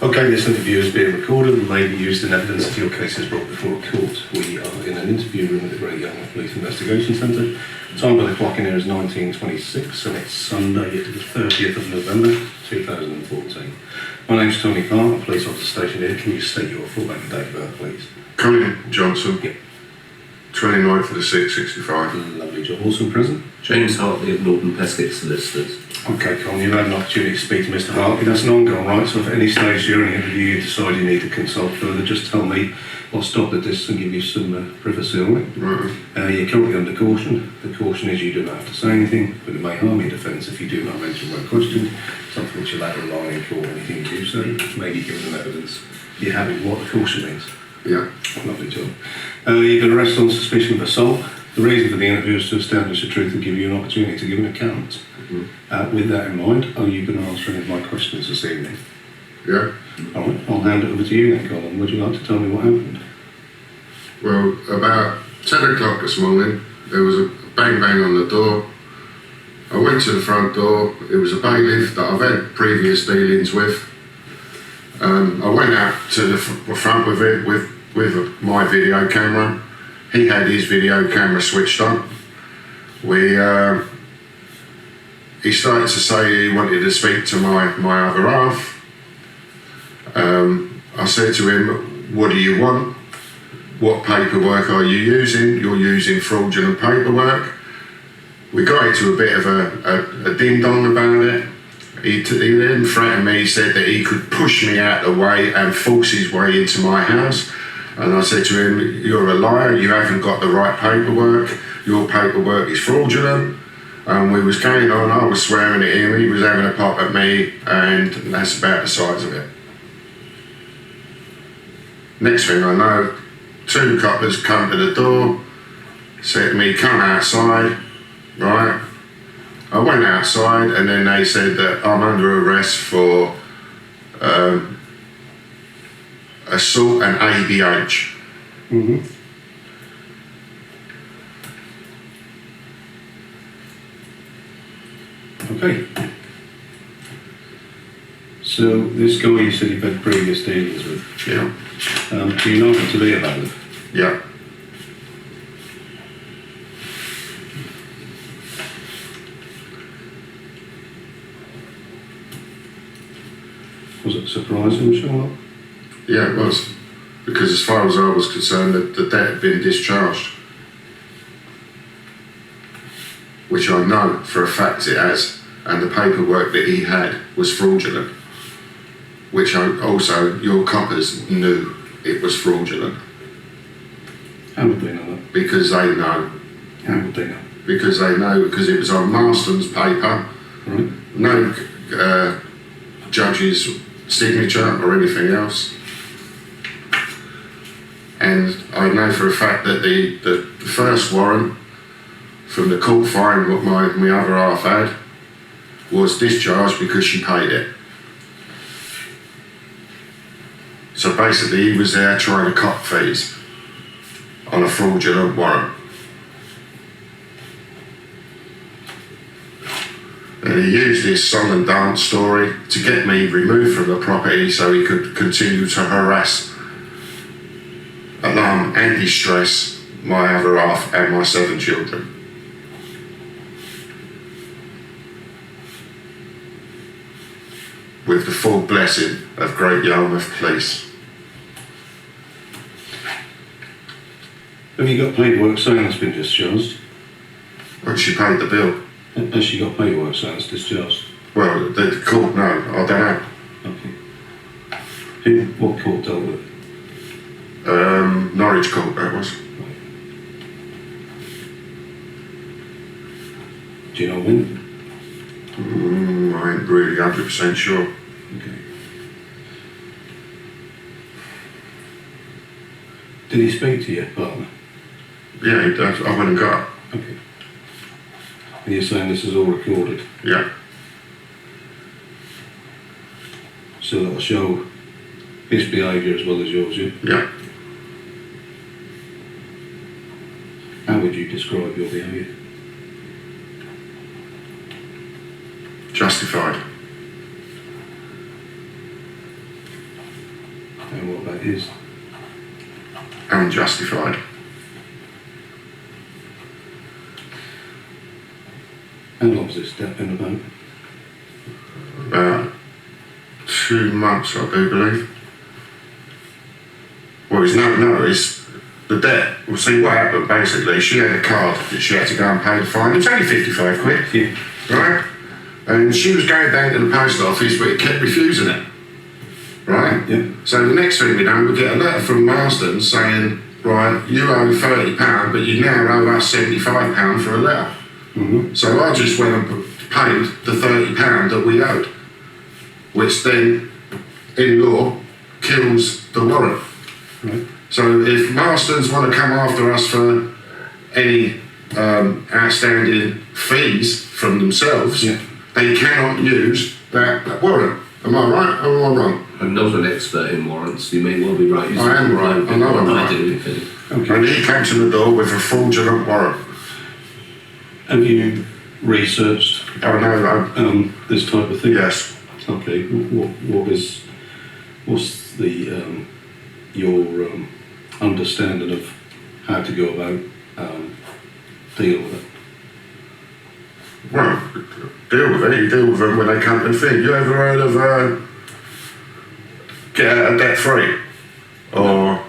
Okay, this interview is being recorded and may be used in evidence if your case is brought before a court. We are in an interview room at the Great Yarmouth Police Investigation Centre. Time by the clock in here is 19:26 and it's Sunday, the 30th of November 2014. My name's Tony Clark, I'm a police officer stationed here. Can you state your full name and date of birth, please? Colin Johnson. Yep. 29th of the 6th, 65. Lovely job. Also present? James Hartley of Norton Pesquet Solicitors. Okay, Colin, you've had an opportunity to speak to Mr. Hartley. That's an ongoing right, so if at any stage during the interview you decide you need to consult further, just tell me. I'll stop the distance and give you some privacy on it. Right. You're currently under caution. The caution is you do not have to say anything, but it may harm your defence if you do not mention when questioned, something which you'll have to rely in court. Anything you do say may be given evidence. You're happy with what the caution means? Yeah. Lovely job. You've been arrested on suspicion of assault. The reason for the interview is to establish the truth and give you an opportunity to give an account. With that in mind, are you going to answer any of my questions this evening? Yeah. All right, I'll hand it over to you then, Colin. Would you like to tell me what happened? Well, about 10 o'clock this morning, there was a bang bang on the door. I went to the front door. It was a bailiff that I've had previous dealings with. I went out to the front with it with my video camera. He had his video camera switched on. He started to say he wanted to speak to my other half. I said to him, what do you want? What paperwork are you using? You're using fraudulent paperwork. We got into a bit of a ding-dong about it. He then threatened me. He said that he could push me out of the way and force his way into my house. And I said to him, you're a liar, you haven't got the right paperwork, your paperwork is fraudulent. And we was going on, I was swearing at him, he was having a pop at me, and that's about the size of it. Next thing I know, two coppers come to the door, said to me, come outside, right? I went outside and then they said that I'm under arrest for assault and ABH. Okay. So this guy you said you've had previous dealings with. Yeah. Do you know him to be a bailiff? Yeah. Was it surprising, Charlotte? Yeah, it was. Because as far as I was concerned, the debt had been discharged. Which I know for a fact it has. And the paperwork that he had was fraudulent. Which also, your coppers knew it was fraudulent. How would they know that? Because they know. How would they know? Because they know, because it was on Marston's paper. Right. No judge's signature or anything else. And I know for a fact that the first warrant from the court fine what my other half had was discharged because she paid it. So basically he was there trying to cop fees on a fraudulent warrant. And he used his song and dance story to get me removed from the property so he could continue to harass, alarm and distress my other half and my 7 children. With the full blessing of Great Yarmouth Police. Have you got paperwork saying it's been discharged? When she paid the bill. Has she got paperwork saying it's discharged? Well, the court, no, I don't know. Okay. What court dealt with it? Norwich Court, that was. Do you know when? I ain't really 100% sure. Okay. Did he speak to your partner? Yeah, he does. I went and got it. Okay. And you're saying this is all recorded? Yeah. So that'll show his behaviour as well as yours, yeah? Yeah. How would you describe your behaviour? Justified. is unjustified. how long's this debt been about? About 2 months, I do believe. Well, it's the debt. Well, see what happened basically. She had a card that she had to go and pay the fine. It was only 55 quid, Yeah. right? And she was going down to the post office, but it kept refusing it, right? Yeah. So the next thing we know, we get a letter from Marston's saying, right, you owe £30, but you now owe us £75 for a letter. Mm-hmm. So I just went and paid the £30 that we owed, which then, in law, kills the warrant. Right. So if Marston's want to come after us for any outstanding fees from themselves, Yeah. they cannot use that warrant. Am I right or am I wrong? I'm not an expert in warrants. You may well be right. I am right. I know I'm right. I do, okay. Okay. And he came to the door with a fraudulent warrant. Have you researched Oh no, this type of thing? yes. Okay. What's the your understanding of how to go about dealing with it? Well, deal with it. You deal with them when they come to thing. You ever heard of get out of debt free? Or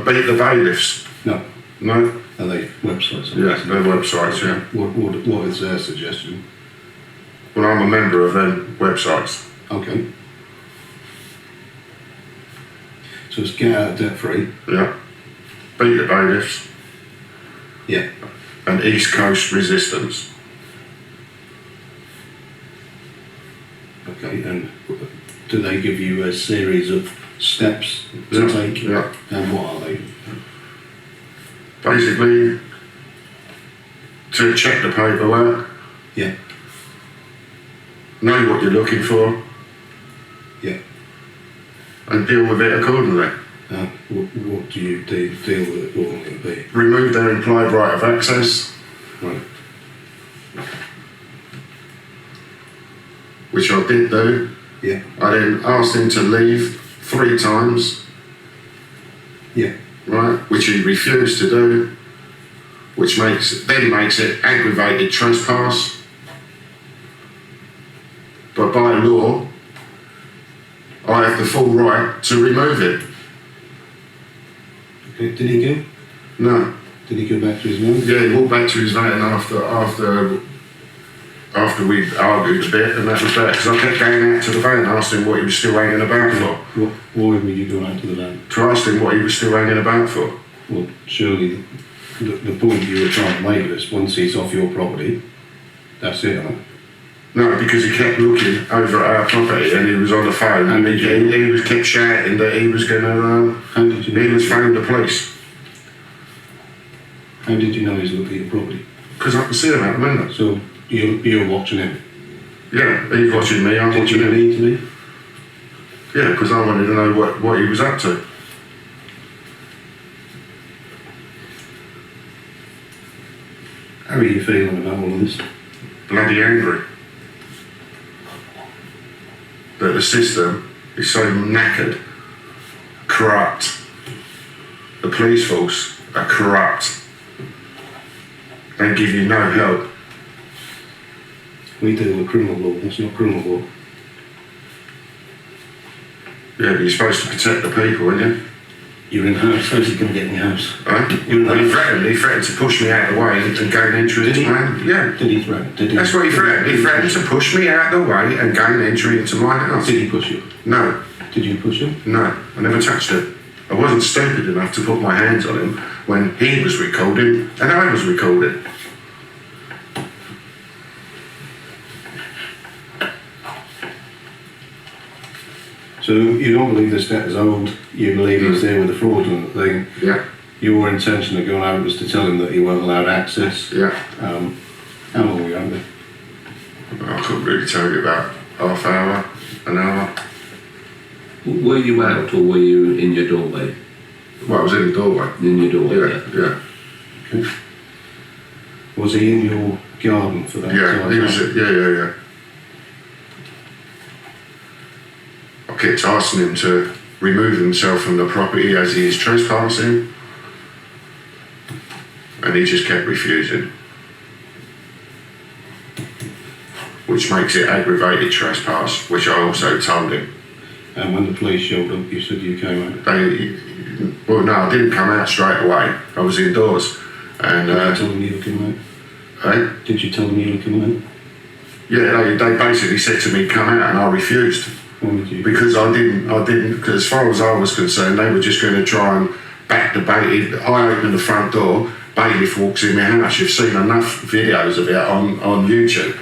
beat the bailiffs? No. No? Are they websites? Yeah, their websites, yeah. What is their suggestion? Well, I'm a member of them websites. Okay. So it's get out debt free. Yeah. Beat the bailiffs Yeah. and East Coast Resistance. Okay. And do they give you a series of steps to Yeah, take? yeah. And what are they? Basically, to check the paperwork, Yeah. know what you're looking for, Yeah. and deal with it accordingly. What do you deal with it normally be? Remove their implied right of access, Right. which I did do. Yeah. I then asked him to leave 3 times, Yeah. right, which he refused to do, which makes it aggravated trespass. But by law, I have the full right to remove it. Okay. Did he go? No. Did he go back to his van? Yeah, he walked back to his van after we'd argued a bit, and that was that, because I kept going out to the van, asked him what he was still hanging about for. Why were you going out to the van? To ask him what he was still hanging about for. Well, surely the point you were trying to make is once he's off your property, that's it, huh? No, because he kept looking over at our property and he was on the phone and he was kept shouting that he was going to, How did you know? he was phoning the police. How did you know he's looking at your property? Because I can see him out the window. So you're watching him. Yeah, he's watching me, I'm Did watching you him. need to be? Yeah, because I wanted to know what he was up to. How are you feeling about all of this? Bloody angry. That the system is so knackered, corrupt. The police force are corrupt. They give you no help. We deal with criminal law, that's not criminal law. Yeah, but you're supposed to protect the people, aren't you? You're in house, how's he going to get in your house? Right? You're in He house. threatened to push me out of the way and gain entry Did into he? mine. Yeah. Did he threaten? Did he? That's what he threatened. He threatened to push me out of the way and gain entry into my house. Did he push you? No, Did you push him? no, I never touched it. I wasn't stupid enough to put my hands on him when he was recording and I was recording. So you don't believe this debt is owed, you believe he's there with a fraudulent thing. Yeah, Your intention of going out was to tell him that he weren't allowed access. yeah. How long were you out there? I couldn't really tell you about half hour, an hour. Were you out or were you in your doorway? Well, I was in the doorway. In your doorway, Yeah, yeah. Okay. Was he in your garden for that Yeah, time? he was, yeah. I kept asking him to remove himself from the property as he is trespassing, and he just kept refusing, which makes it aggravated trespass, which I also told him. And when the police showed up, you said you came out. Well, no, I didn't come out straight away. I was indoors, and Did you tell them you were coming out? eh? Did you tell them you were coming out? Yeah, they basically said to me, come out, and I refused. Why would you? Because I didn't, because as far as I was concerned, they were just going to try and back the Bailiff. I opened the front door, Bailiff walks in my house. You've seen enough videos of it on YouTube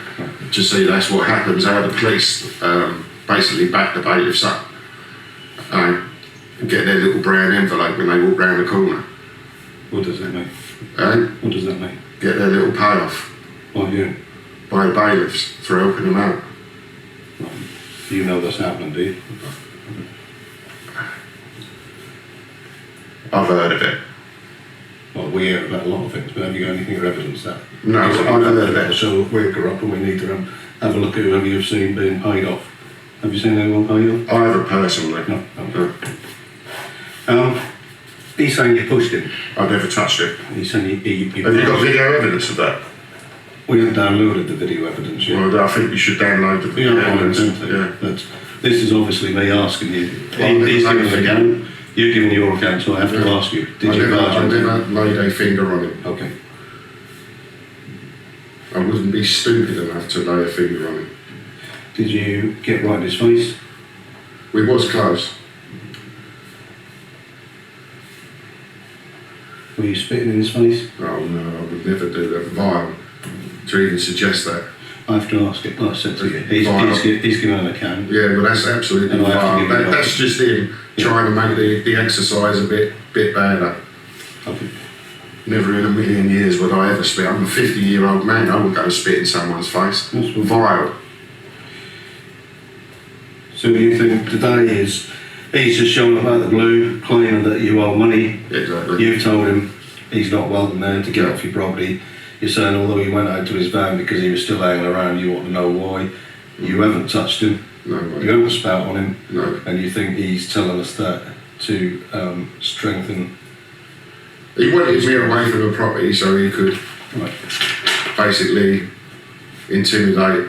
to see that's what happens, how the police basically back the Bailiffs up. Get their little brown envelope when they walk round the corner. What does that mean? What does that mean? Get their little payoff By you? by the bailiffs for helping them out. Right. You know that's happening, do you? I've heard of it. Well, we hear about a lot of things, but have you got anything of evidence that? No, I've heard of it. So if we go up and we need to have a look at whoever you've seen being paid off. Have you seen anyone paid off? I haven't personally. No. He's saying you pushed him. I've never touched it. He's saying you Have you got video evidence of that? We haven't downloaded the video evidence yet. Well, I think you should download the video evidence. Yeah. But this is obviously me asking you. I've He's never giving taken an account. You're giving your account, so I have to ask you. Did you I barge into never laid a finger on him. Okay. I wouldn't be stupid enough to lay a finger on him. Did you get right in his face? We was close. Were you spitting in his face? Oh no, I would never do that. Vile. To even suggest that. I have to ask it. Like I said to you, he's given an account. Yeah, well that's absolutely And I have to vile. give you That's just him trying to make the exercise a bit better. Okay. Never in a million years would I ever spit. I'm a 50-year-old man. I wouldn't go and spit in someone's face. That's what- Vile. So you think today is he's just showing up out of the blue, claiming that you owe money. Exactly. You've told him he's not welcome there to get off your property. You're saying although he went out to his van because he was still hanging around, you want to know why. You haven't touched him. No, You mate. haven't spat on him. No. And you think he's telling us that to strengthen. He wanted me away from the property so he could Right. basically intimidate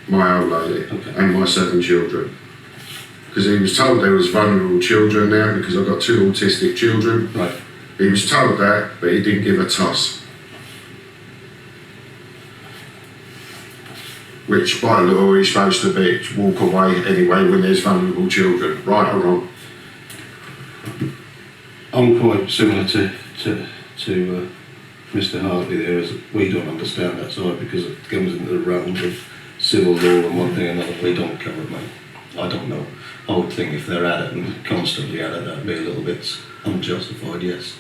my old lady Okay. and my 7 children. Because he was told there was vulnerable children there because I've got 2 autistic children. Right. He was told that, but he didn't give a toss. Which by the law he's supposed to be walk away anyway when there's vulnerable children, right or wrong. I'm quite similar to Mr. Hartley there, as we don't understand that side because it comes into the realms of civil law and one thing and another. We don't cover it, mate. I don't know. I would think if they're at it and constantly at it, that'd be a little bit unjustified, yes.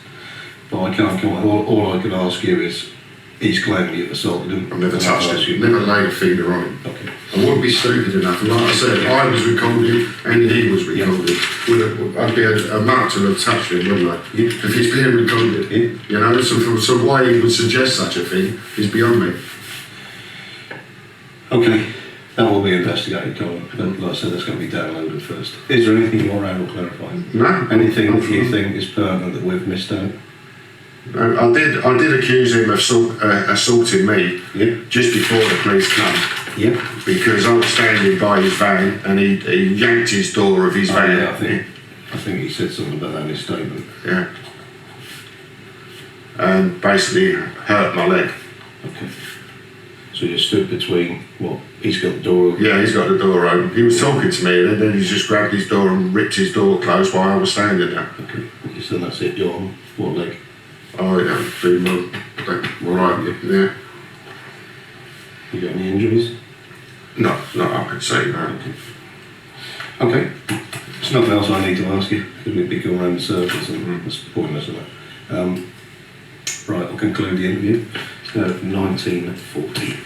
But I can't come. All I can ask you is, he's claiming you've assaulted him. I've never And I'll touched ask him, you- never laid a finger on him. Okay. I wouldn't be stupid enough, and like I said, I was recording and he was recorded. I'd be a mark to have touched him, wouldn't I? Yeah. If he's being recorded. Yeah. You know, so why he would suggest such a thing is beyond me. Okay. That will be investigated, Colin. But like I said, that's going to be downloaded first. Is there anything you want to add or clarify? No. Anything that you think is pertinent that we've missed out? I did accuse him of assaulting me Yeah. just before the police come Yeah. because I was standing by his van and he yanked his door of his Oh, van. yeah, I think he said something about that in his statement. Yeah. And basically hurt my leg. Okay. So you stood between what? He's got the door open. Yeah, he's got the door open. He was talking to me and then he just grabbed his door and ripped his door closed while I was standing there. Okay. So that's it. You're on what leg? Oh yeah, pretty well. Right, yeah. You got any injuries? No, I could say no. Okay. There's nothing else I need to ask you because we'd be going around in circles and that's pointless, isn't it? Right, I'll conclude the interview. It's now 19:40.